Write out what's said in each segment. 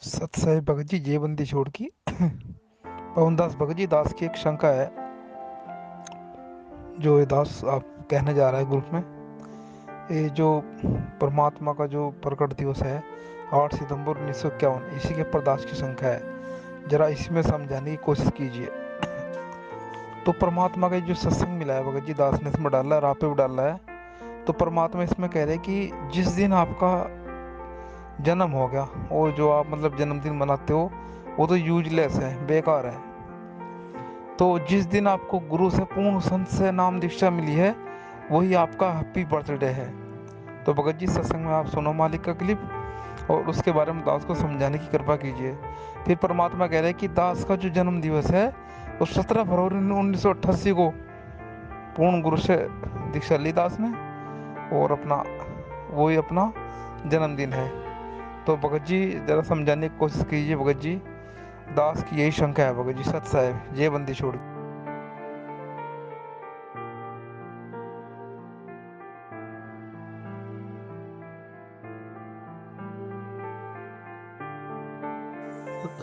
सत साहिब भगत जी जेबंदी छोड़ की पवनदास भगत जी दास की एक शंका है जो ये दास आप कहने जा रहा है ग्रुप में। ये जो परमात्मा का जो प्रकट दिवस है 8 सितंबर 1951, इसी के ऊपर दास की शंका है। जरा इसमें समझाने की कोशिश कीजिए। तो परमात्मा का जो सत्संग मिला है भगत जी दास ने इसमें डाला है, रापे भी डाला है। तो परमात्मा इसमें कह रहे कि जिस दिन आपका जन्म हो गया और जो आप मतलब जन्मदिन मनाते हो वो तो यूजलेस है, बेकार है। तो जिस दिन आपको गुरु से पूर्ण संत से नाम दीक्षा मिली है वही आपका हैप्पी बर्थडे है। तो भगत जी सत्संग में आप सुनो मालिक का क्लिप और उसके बारे में दास को समझाने की कृपा कीजिए। फिर परमात्मा कह रहे हैं कि दास का जो जन्म दिवस है वो 17 फरवरी 1988 को पूर्ण गुरु से दीक्षा ली दास ने और अपना वही अपना जन्मदिन है। तो भगत जी जरा समझाने की कोशिश कीजिए। भगत जी दास की यही शंका है। भगत जी सत साहेब जय बंदी छोड़।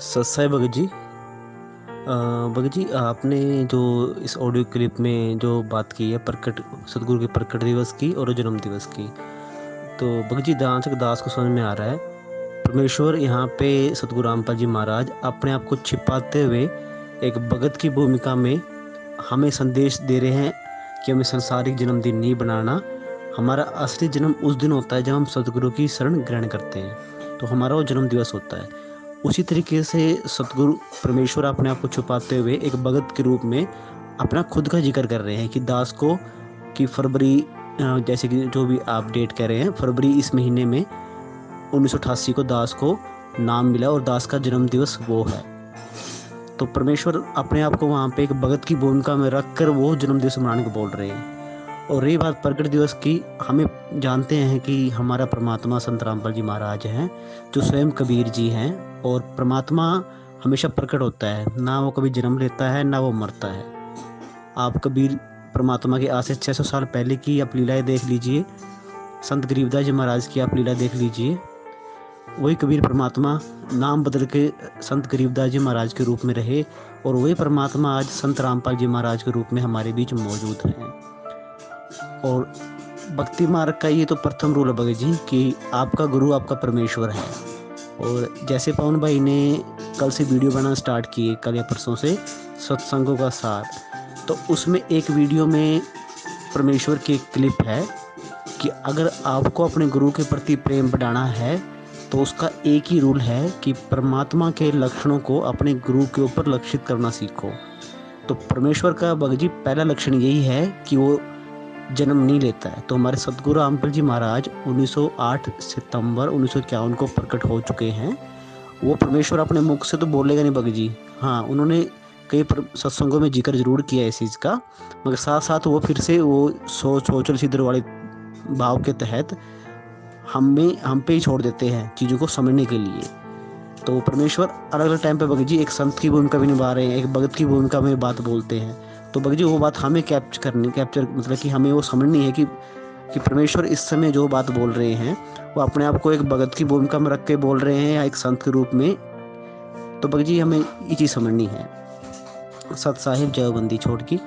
सत्साई भगत जी, भगत जी आपने जो इस ऑडियो क्लिप में जो बात की है प्रकट सतगुरु के प्रकट दिवस की और जन्म दिवस की, तो भगत जी जहाँ तक दास को समझ में आ रहा है, परमेश्वर यहाँ पे सतगुरु रामपाल जी महाराज अपने आप को छिपाते हुए एक भगत की भूमिका में हमें संदेश दे रहे हैं कि हमें संसारिक जन्मदिन नहीं बनाना। हमारा असली जन्म उस दिन होता है जब हम सतगुरु की शरण ग्रहण करते हैं, तो हमारा वो जन्म दिवस होता है। उसी तरीके से सतगुरु परमेश्वर अपने आप को छुपाते हुए एक भगत के रूप में अपना खुद का जिक्र कर रहे हैं कि दास को कि फरवरी, जैसे कि जो भी आप डेट कह रहे हैं, फरवरी इस महीने में 1988 को दास को नाम मिला और दास का जन्म दिवस वो है। तो परमेश्वर अपने आप को वहाँ पे एक भगत की भूमिका में रख कर वो जन्म दिवस मनाने को बोल रहे हैं। और रही बात प्रकट दिवस की, हमें जानते हैं कि हमारा परमात्मा संत रामपाल जी महाराज हैं जो स्वयं कबीर जी हैं। और परमात्मा हमेशा प्रकट होता है, ना वो कभी जन्म लेता है ना वो मरता है। आप कबीर परमात्मा के आज से 600 साल पहले की आप लीलाएं देख लीजिए, संत गरीबदास जी महाराज की आप लीला देख लीजिए। वही कबीर परमात्मा नाम बदल के संत गरीबदास जी महाराज के रूप में रहे और वही परमात्मा आज संत रामपाल जी महाराज के रूप में हमारे बीच मौजूद हैं। और भक्ति मार्ग का ये तो प्रथम रूल है भगत जी कि आपका गुरु आपका परमेश्वर है। और जैसे पवन भाई ने कल से वीडियो बनाना स्टार्ट किए, कल या परसों से, सत्संगों का सार, तो उसमें एक वीडियो में परमेश्वर की एक क्लिप है कि अगर आपको अपने गुरु के प्रति प्रेम बढ़ाना है तो उसका एक ही रूल है कि परमात्मा के लक्षणों को अपने गुरु के ऊपर लक्षित करना सीखो। तो परमेश्वर का भगत जी पहला लक्षण यही है कि वो जन्म नहीं लेता है। तो हमारे सतगुरु रामपाल जी महाराज 1908 सितंबर 1951 को प्रकट हो चुके हैं। वो परमेश्वर अपने मुख से तो बोलेगा नहीं भगत जी, हाँ उन्होंने कई सत्संगों में जिक्र जरूर किया है इस चीज़ का, मगर साथ साथ वो फिर से वो सोचल सिद्धर वाले भाव के तहत हम पे ही छोड़ देते हैं चीज़ों को समझने के लिए। तो परमेश्वर अलग अलग टाइम पे भगत जी एक संत की भूमिका भी निभा रहे हैं, एक भगत की भूमिका में बात बोलते हैं। तो भगत जी वो बात हमें कैप्चर मतलब कि हमें वो समझनी है कि परमेश्वर इस समय जो बात बोल रहे हैं वो अपने आप को एक भगत की भूमिका में रख के बोल रहे हैं या एक संत के रूप में। तो भगत जी हमें ये चीज़ समझनी है। सत साहिब जयबंदी छोड़ की।